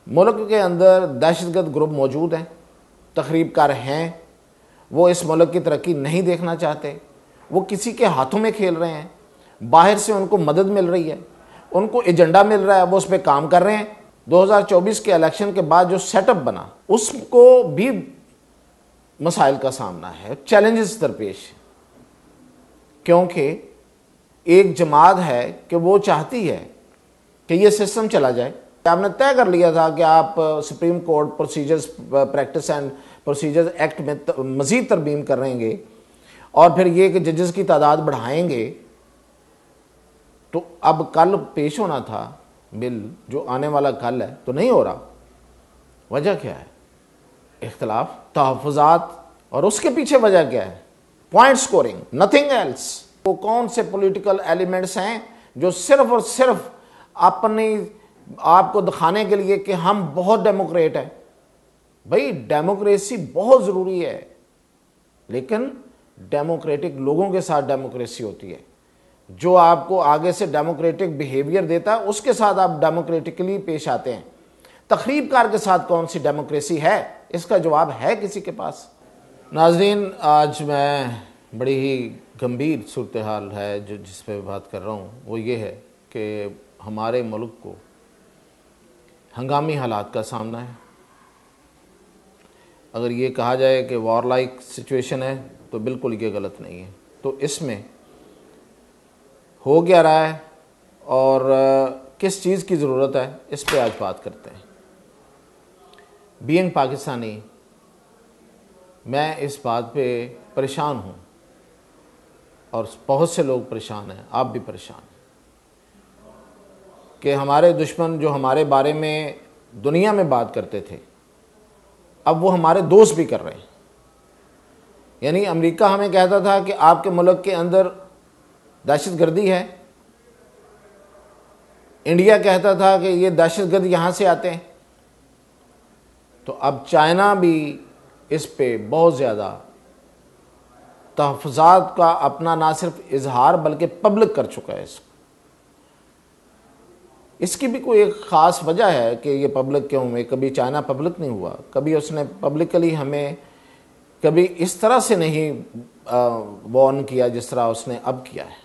मुल्क के अंदर दहशतगर्द ग्रुप मौजूद हैं, तखरीबकार हैं, वो इस मुल्क की तरक्की नहीं देखना चाहते, वो किसी के हाथों में खेल रहे हैं, बाहर से उनको मदद मिल रही है, उनको एजेंडा मिल रहा है, वो उस पर काम कर रहे हैं। 2024 के इलेक्शन के बाद जो सेटअप बना उसको भी मसाइल का सामना है, चैलेंजेस दरपेश, क्योंकि एक जमात है कि वो चाहती है कि ये सिस्टम चला जाए। आपने तय कर लिया था कि आप supreme court procedures practice and procedures act में मज़ीद तरमीम करेंगे और फिर ये कि जजेस की तादाद बढ़ाएंगे। तो अब कल पेश होना था बिल, जो आने वाला कल है, तो नहीं हो रहा। वजह क्या है? इख्तलाफ, तहफ़्फ़ुज़ात, और उसके पीछे वजह क्या है? Point scoring, nothing else. वो कौन से पॉलिटिकल एलिमेंट्स हैं जो सिर्फ और सिर्फ अपनी आपको दिखाने के लिए कि हम बहुत डेमोक्रेट हैं। भाई डेमोक्रेसी बहुत ज़रूरी है, लेकिन डेमोक्रेटिक लोगों के साथ डेमोक्रेसी होती है। जो आपको आगे से डेमोक्रेटिक बिहेवियर देता है उसके साथ आप डेमोक्रेटिकली पेश आते हैं। तखरीबकार के साथ कौन सी डेमोक्रेसी है? इसका जवाब है किसी के पास? नाज़रीन, आज मैं बड़ी ही गंभीर सूरत हाल है जो जिस पे बात कर रहा हूँ, वो ये है कि हमारे मुल्क को हंगामी हालात का सामना है। अगर ये कहा जाए कि वॉर लाइक सिचुएशन है तो बिल्कुल ये गलत नहीं है। तो इसमें हो क्या रहा है और किस चीज़ की ज़रूरत है, इस पे आज बात करते हैं। बीइंग पाकिस्तानी, मैं इस बात पे परेशान हूँ और बहुत से लोग परेशान हैं, आप भी परेशान हैं, कि हमारे दुश्मन जो हमारे बारे में दुनिया में बात करते थे, अब वो हमारे दोस्त भी कर रहे हैं। यानी अमेरिका हमें कहता था कि आपके मुल्क के अंदर दहशतगर्दी है, इंडिया कहता था कि ये दहशतगर्द यहाँ से आते हैं, तो अब चाइना भी इस पे बहुत ज़्यादा तहफ़्फ़ुज़ात का अपना ना सिर्फ इजहार बल्कि पब्लिक कर चुका है। इसकी भी कोई एक ख़ास वजह है कि ये पब्लिक क्यों हुए। कभी चाइना पब्लिक नहीं हुआ, कभी उसने पब्लिकली हमें कभी इस तरह से नहीं वार्न किया जिस तरह उसने अब किया है।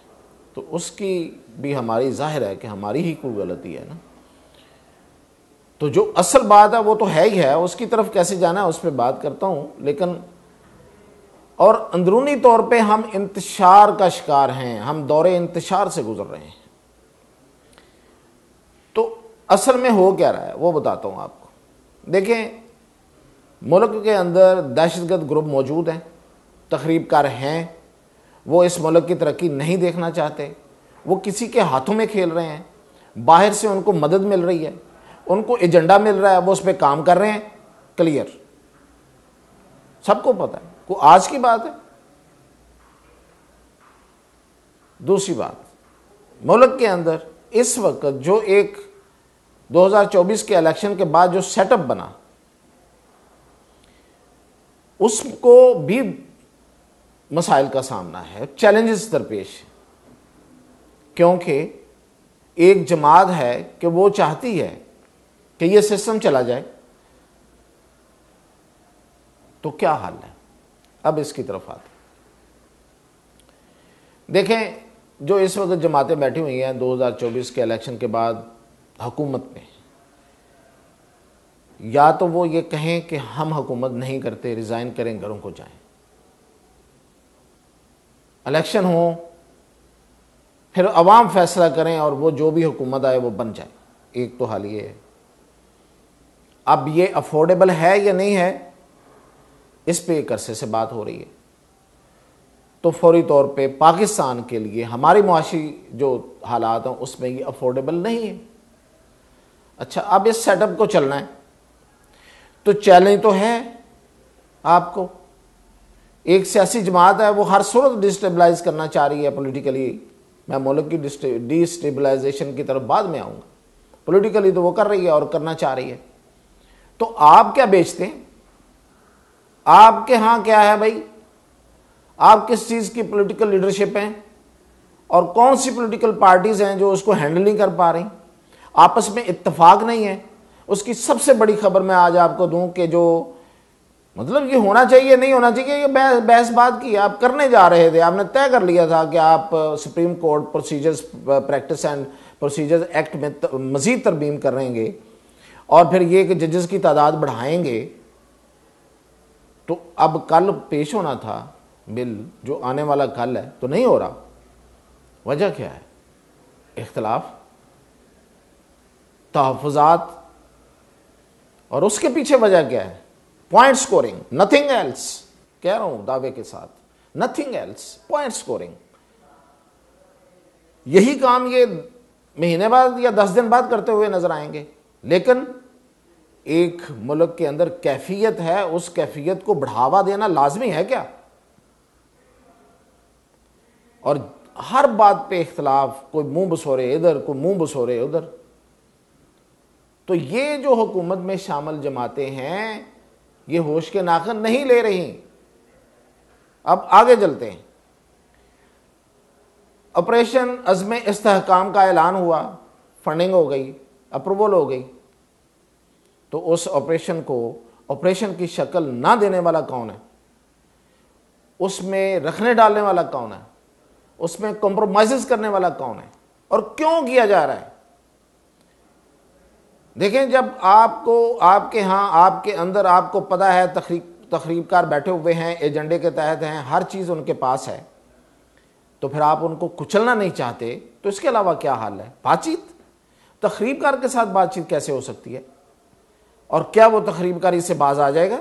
तो उसकी भी हमारी ज़ाहिर है कि हमारी ही कोई गलती है ना। तो जो असल बात है वो तो है ही है, उसकी तरफ कैसे जाना है उस पर बात करता हूँ। लेकिन और अंदरूनी तौर पे हम इंतशार का शिकार हैं, हम दौरे इंतशार से गुजर रहे हैं। तो असल में हो क्या रहा है वो बताता हूँ आपको। देखें, मुल्क के अंदर दहशतगर्द ग्रुप मौजूद हैं, तखरीबकार हैं, वो इस मुल्क की तरक्की नहीं देखना चाहते, वो किसी के हाथों में खेल रहे हैं, बाहर से उनको मदद मिल रही है, उनको एजेंडा मिल रहा है, वो उस पर काम कर रहे हैं। क्लियर, सबको पता है, को आज की बात है। दूसरी बात, मुल्क के अंदर इस वक्त जो एक 2024 के इलेक्शन के बाद जो सेटअप बना उसको भी मसाइल का सामना है, चैलेंजेस दरपेश, क्योंकि एक जमात है कि वो चाहती है कि ये सिस्टम चला जाए। तो क्या हाल है, अब इसकी तरफ आते। देखें, जो इस वक्त जमातें बैठी हुई हैं 2024 के इलेक्शन के बाद हुकूमत में, या तो वो ये कहें कि हम हुकूमत नहीं करते, रिज़ाइन करें, घरों को जाएं, इलेक्शन हो, फिर अवाम फैसला करें और वो जो भी हुकूमत आए वो बन जाए। एक तो हाल ये है। अब ये अफोर्डेबल है या नहीं है, इस पे एक अरसे से बात हो रही है। तो फौरी तौर पे पाकिस्तान के लिए हमारी मुआशी जो हालात हैं उसमें ये अफोर्डेबल नहीं है। अच्छा, अब इस सेटअप को चलना है तो चैलेंज तो है आपको। एक सियासी जमात है, वो हर सूरत डिस्टेबलाइज करना चाह रही है पॉलिटिकली। मैं मुल्क की डिस्टेबलाइजेशन की तरफ बाद में आऊँगा। पॉलिटिकली तो वो कर रही है और करना चाह रही है। तो आप क्या बेचते हैं? आपके यहाँ क्या है भाई? आप किस चीज़ की पॉलिटिकल लीडरशिप हैं और कौन सी पॉलिटिकल पार्टीज़ हैं जो उसको हैंडल नहीं कर पा रही, आपस में इत्तेफाक नहीं है, उसकी सबसे बड़ी खबर मैं आज आपको दूं कि जो मतलब ये होना चाहिए नहीं होना चाहिए, ये बहस बात की आप करने जा रहे थे, आपने तय कर लिया था कि आप supreme court procedures practice and procedures act में मजीद तरमीम करेंगे और फिर ये कि जजेस की तादाद बढ़ाएंगे। तो अब कल पेश होना था बिल, जो आने वाला कल है, तो नहीं हो रहा। वजह क्या है? इख्तलाफ, तहफ़्फ़ुज़ात, और उसके पीछे वजह क्या है? Point scoring, nothing else. कह रहा हूं दावे के साथ, नथिंग एल्स, पॉइंट स्कोरिंग। यही काम ये महीने बाद या 10 दिन बाद करते हुए नजर आएंगे। लेकिन एक मुल्क के अंदर कैफियत है, उस कैफियत को बढ़ावा देना लाजमी है क्या? और हर बात पे इख्तलाफ, कोई मुंह बसोरे इधर, कोई मुंह बसोरे उधर। तो ये जो हुकूमत में शामिल जमातें हैं, ये होश के नाखन नहीं ले रही। अब आगे चलते हैं। ऑपरेशन अज़्म इस्तेहकाम का ऐलान हुआ, फंडिंग हो गई, अप्रूवल हो गई। तो उस ऑपरेशन को ऑपरेशन की शक्ल ना देने वाला कौन है? उसमें रखने डालने वाला कौन है? उसमें कॉम्प्रोमाइज़ करने वाला कौन है? और क्यों किया जा रहा है? देखें, जब आपको आपके यहाँ आपके अंदर आपको पता है तखरीबकार बैठे हुए हैं, एजेंडे के तहत हैं, हर चीज़ उनके पास है, तो फिर आप उनको कुचलना नहीं चाहते, तो इसके अलावा क्या हाल है? बातचीत। तखरीबकार के साथ बातचीत कैसे हो सकती है? और क्या वो तखरीबकारी से बाज आ जाएगा?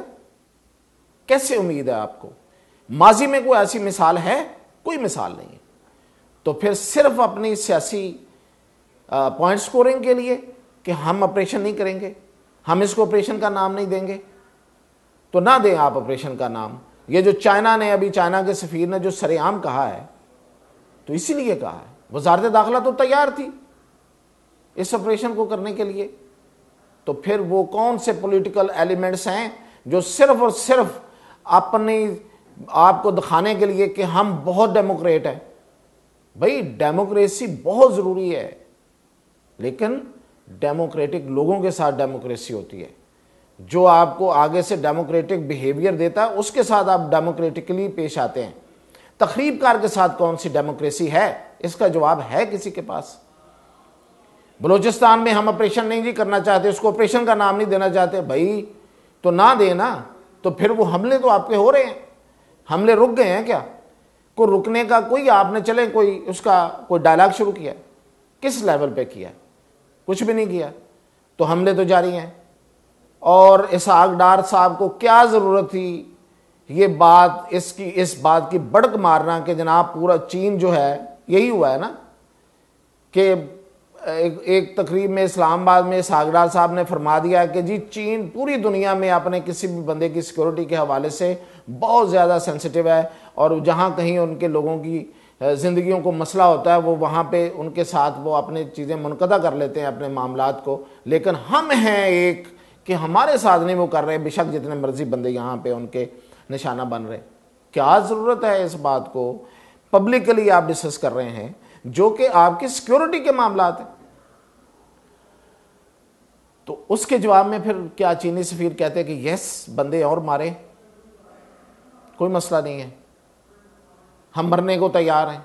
कैसे उम्मीद है आपको? माजी में कोई ऐसी मिसाल है? कोई मिसाल नहीं है। तो फिर सिर्फ अपनी सियासी पॉइंट स्कोरिंग के लिए कि हम ऑपरेशन नहीं करेंगे, हम इसको ऑपरेशन का नाम नहीं देंगे, तो ना दें आप ऑपरेशन का नाम। ये जो चाइना ने, अभी चाइना के सफीर ने जो सरेआम कहा है, तो इसीलिए कहा है। वजारत दाखिला तो तैयार थी इस ऑपरेशन को करने के लिए। तो फिर वो कौन से पॉलिटिकल एलिमेंट्स हैं जो सिर्फ और सिर्फ अपनी आपको दिखाने के लिए कि हम बहुत डेमोक्रेट हैं? भाई, डेमोक्रेसी बहुत ज़रूरी है, लेकिन डेमोक्रेटिक लोगों के साथ डेमोक्रेसी होती है। जो आपको आगे से डेमोक्रेटिक बिहेवियर देता है, उसके साथ आप डेमोक्रेटिकली पेश आते हैं। तखरीबकार के साथ कौन सी डेमोक्रेसी है? इसका जवाब है किसी के पास? बलूचिस्तान में हम ऑपरेशन नहीं जी करना चाहते, उसको ऑपरेशन का नाम नहीं देना चाहते। भाई, तो ना देना। तो फिर वो हमले तो आपके हो रहे हैं। हमले रुक गए हैं क्या? को रुकने का कोई आपने चले कोई उसका कोई डायलॉग शुरू किया? किस लेवल पे किया? कुछ भी नहीं किया। तो हमले तो जारी हैं। और इसहाक डार साहब को क्या ज़रूरत थी ये बात, इस बात की बड़क मारना कि जनाब पूरा चीन जो है, यही हुआ है ना कि एक तकरीब में इस्लामाबाद में इसहाक डार साहब ने फरमा दिया कि जी चीन पूरी दुनिया में अपने किसी भी बंदे की सिक्योरिटी के हवाले से बहुत ज़्यादा सेंसिटिव है, और जहाँ कहीं उनके लोगों की ज़िंदगियों को मसला होता है, वो वहाँ पे उनके साथ वो अपनी चीज़ें मुनक़दा कर लेते हैं, अपने मामलात को। लेकिन हम हैं एक कि हमारे साथ नहीं वो कर रहे, बेशक जितने मर्जी बंदे यहाँ पे उनके निशाना बन रहे। क्या ज़रूरत है इस बात को पब्लिकली आप डिस्कस कर रहे हैं, जो कि आपकी सिक्योरिटी के मामलात हैं? तो उसके जवाब में फिर क्या चीनी सफीर कहते हैं कि यस, बंदे और मारे, कोई मसला नहीं है, हम मरने को तैयार हैं,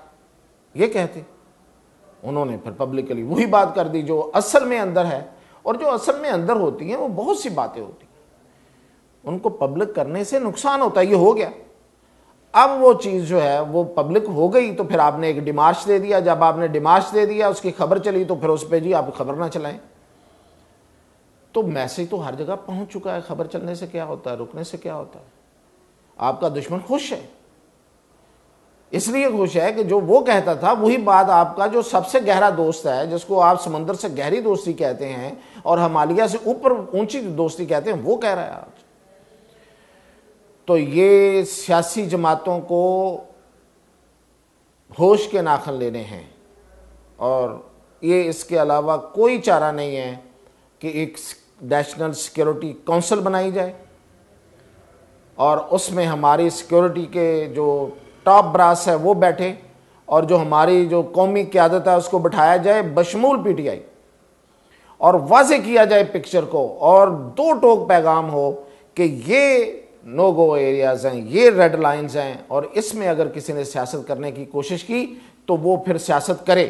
ये कहते। उन्होंने फिर पब्लिकली वही बात कर दी जो असल में अंदर है। और जो असल में अंदर होती हैं वो बहुत सी बातें होती हैं, उनको पब्लिक करने से नुकसान होता है। ये हो गया। अब वो चीज़ जो है वो पब्लिक हो गई, तो फिर आपने एक डिमार्च दे दिया। जब आपने डिमार्च दे दिया, उसकी खबर चली, तो फिर उस पर जी आप खबर ना चलाएं। तो मैसेज तो हर जगह पहुंच चुका है। खबर चलने से क्या होता है? रुकने से क्या होता है? आपका दुश्मन खुश है, इसलिए खुश है कि जो वो कहता था वही बात आपका जो सबसे गहरा दोस्त है, जिसको आप समंदर से गहरी दोस्ती कहते हैं और हिमालय से ऊपर ऊंची दोस्ती कहते हैं, वो कह रहा है आज। तो ये सियासी जमातों को होश के नाखन लेने हैं, और ये इसके अलावा कोई चारा नहीं है कि एक नेशनल सिक्योरिटी काउंसिल बनाई जाए और उसमें हमारी सिक्योरिटी के जो टॉप ब्रास है वो बैठे, और जो हमारी जो कौमी क़यादत है उसको बिठाया जाए बशमूल पीटीआई। और वाजे किया जाए पिक्चर को, और दो टोक पैगाम हो कि ये नो गो एरियाज हैं, ये रेड लाइंस हैं, और इसमें अगर किसी ने सियासत करने की कोशिश की तो वो फिर सियासत करे,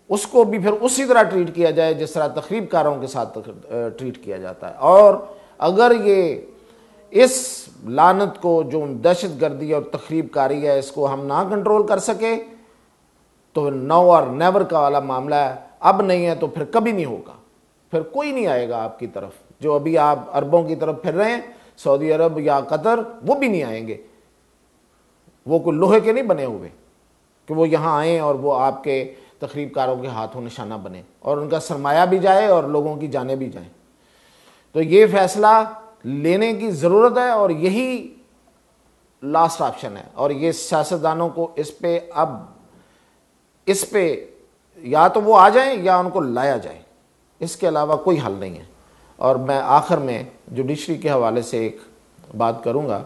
उसको भी फिर उसी तरह ट्रीट किया जाए जिस तरह तखरीबकारों के साथ ट्रीट किया जाता है। और अगर ये इस लानत को, जो दहशतगर्दी और तखरीबकारी है, इसको हम ना कंट्रोल कर सके तो नाउ और नेवर का वाला मामला है। अब नहीं है तो फिर कभी नहीं होगा, फिर कोई नहीं आएगा आपकी तरफ। जो अभी आप अरबों की तरफ फिर रहे हैं, सऊदी अरब या कतर, वो भी नहीं आएंगे। वो कोई लोहे के नहीं बने हुए कि वो यहाँ आए और वो आपके तखरीबकारों के हाथों निशाना बने और उनका सरमाया भी जाए और लोगों की जानें भी जाएं। तो ये फैसला लेने की ज़रूरत है और यही लास्ट ऑप्शन है। और ये सियासतदानों को इस पे या तो वो आ जाएं या उनको लाया जाए, इसके अलावा कोई हल नहीं है। और मैं आखिर में जुडिशरी के हवाले से एक बात करूँगा।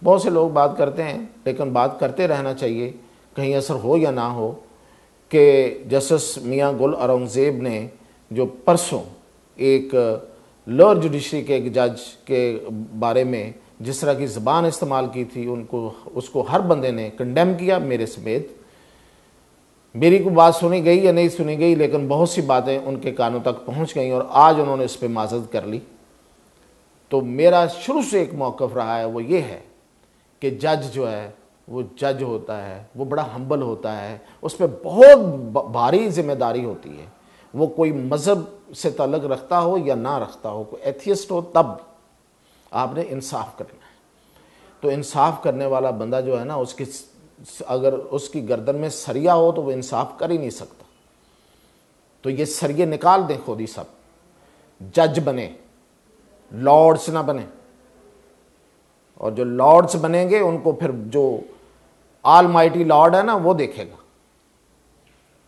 बहुत से लोग बात करते हैं, लेकिन बात करते रहना चाहिए, कहीं असर हो या ना हो, कि जस्टिस मियां गुल औरंगज़ेब ने जो परसों एक लोअर जुडिशरी के एक जज के बारे में जिस तरह की ज़बान इस्तेमाल की थी, उसको हर बंदे ने कंडेम किया, मेरे समेत। मेरी कोई बात सुनी गई या नहीं सुनी गई, लेकिन बहुत सी बातें उनके कानों तक पहुंच गई और आज उन्होंने इस पर माजरत कर ली। तो मेरा शुरू से एक मौक़िफ़ रहा है, वो ये है कि जज जो है वो जज होता है, वो बड़ा हम्बल होता है, उस पर बहुत भारी जिम्मेदारी होती है। वो कोई मज़हब से ताल्लुक़ रखता हो या ना रखता हो, कोई एथियस्ट हो, तब आपने इंसाफ करना है। तो इंसाफ करने वाला बंदा जो है ना, अगर उसकी गर्दन में सरिया हो तो वो इंसाफ कर ही नहीं सकता। तो ये सरिये निकाल दें खुद ही सब, जज बने, लॉर्ड्स ना बने। और जो लॉर्ड्स बनेंगे उनको फिर जो ऑलमाइटी लॉर्ड है ना, वो देखेगा।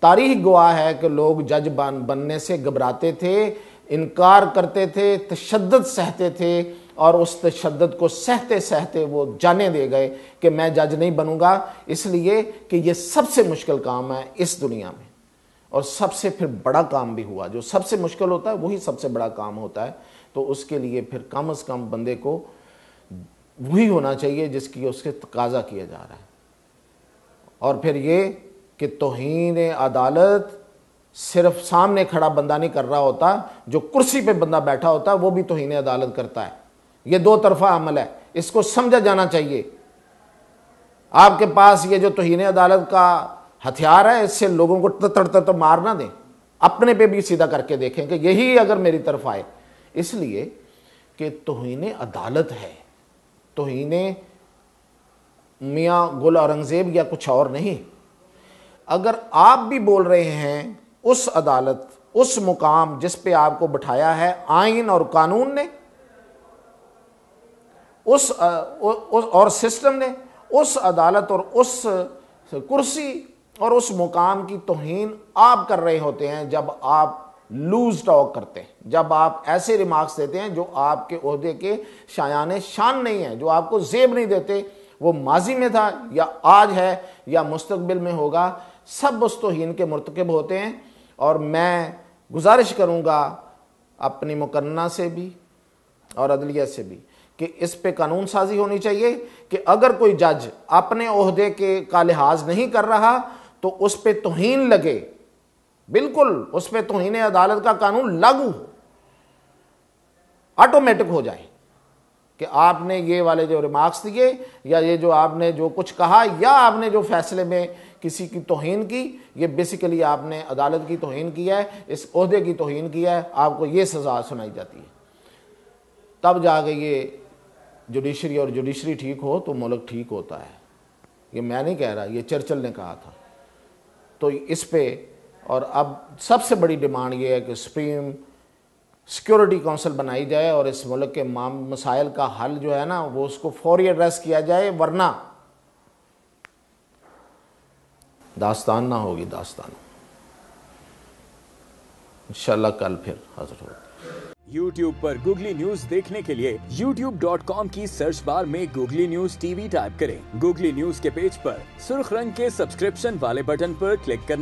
तारीख गवाह है कि लोग जज बनने से घबराते थे, इनकार करते थे, तशद्दुद सहते थे, और उस तशद्दुद को सहते सहते वो जाने दे गए कि मैं जज नहीं बनूंगा, इसलिए कि ये सबसे मुश्किल काम है इस दुनिया में। और सबसे फिर बड़ा काम भी हुआ। जो सबसे मुश्किल होता है वही सबसे बड़ा काम होता है। तो उसके लिए फिर कम से कम बंदे को वही होना चाहिए जिसकी उसके तकाजा किया जा रहा है। और फिर ये कि तौहीन अदालत सिर्फ सामने खड़ा बंदा नहीं कर रहा होता, जो कुर्सी पे बंदा बैठा होता है वो भी तौहीन अदालत करता है। ये दो तरफा अमल है, इसको समझा जाना चाहिए। आपके पास ये जो तौहीन अदालत का हथियार है, इससे लोगों को तो मार ना दें, अपने पे भी सीधा करके देखें कि यही अगर मेरी तरफ आए। इसलिए कि तौहीन अदालत है, तौहीन मियां गुल औरंगज़ेब या कुछ और नहीं। अगर आप भी बोल रहे हैं उस अदालत, उस मुकाम जिस पे आपको बिठाया है आइन और कानून ने, उस और सिस्टम ने, उस अदालत और उस कुर्सी और उस मुकाम की तौहीन आप कर रहे होते हैं जब आप लूज टॉक करते हैं, जब आप ऐसे रिमार्क्स देते हैं जो आपके ओहदे के शायाने शान नहीं है, जो आपको जेब नहीं देते। वो माजी में था या आज है या मुस्तकबिल में होगा, सब उस तौहीन के मुर्तकिब होते हैं। और मैं गुजारिश करूँगा अपनी मुकन्ना से भी और अदलिया से भी कि इस पे कानून साजी होनी चाहिए कि अगर कोई जज अपने ओहदे का लिहाज नहीं कर रहा तो उस पे तौहीन लगे, बिल्कुल उस पे तौहीन अदालत का कानून लागू हो, ऑटोमेटिक हो जाए कि आपने ये वाले जो रिमार्क्स दिए या ये जो आपने जो कुछ कहा या आपने जो फैसले में किसी की तौहीन की, ये बेसिकली आपने अदालत की तौहीन किया है, इस ओहदे की तौहीन किया है, आपको ये सज़ा सुनाई जाती है। तब जाके ये जुडिशरी और जुडिशरी ठीक हो तो मुल्क ठीक होता है। ये मैं नहीं कह रहा, ये चर्चिल ने कहा था। तो इस पे और अब सबसे बड़ी डिमांड ये है कि सुप्रीम सिक्योरिटी काउंसिल बनाई जाए और इस मुल्क के मसाइल का हल जो है ना वो उसको फौरी एड्रेस किया जाए, वरना दास्तान ना होगी दास्तान। इंशाल्लाह कल फिर हाजिर होगा। YouTube पर गूगली न्यूज देखने के लिए youtube.com की सर्च बार में गूगली न्यूज टीवी टाइप करें। गूगली न्यूज के पेज पर सुर्ख रंग के सब्सक्रिप्शन वाले बटन पर क्लिक करना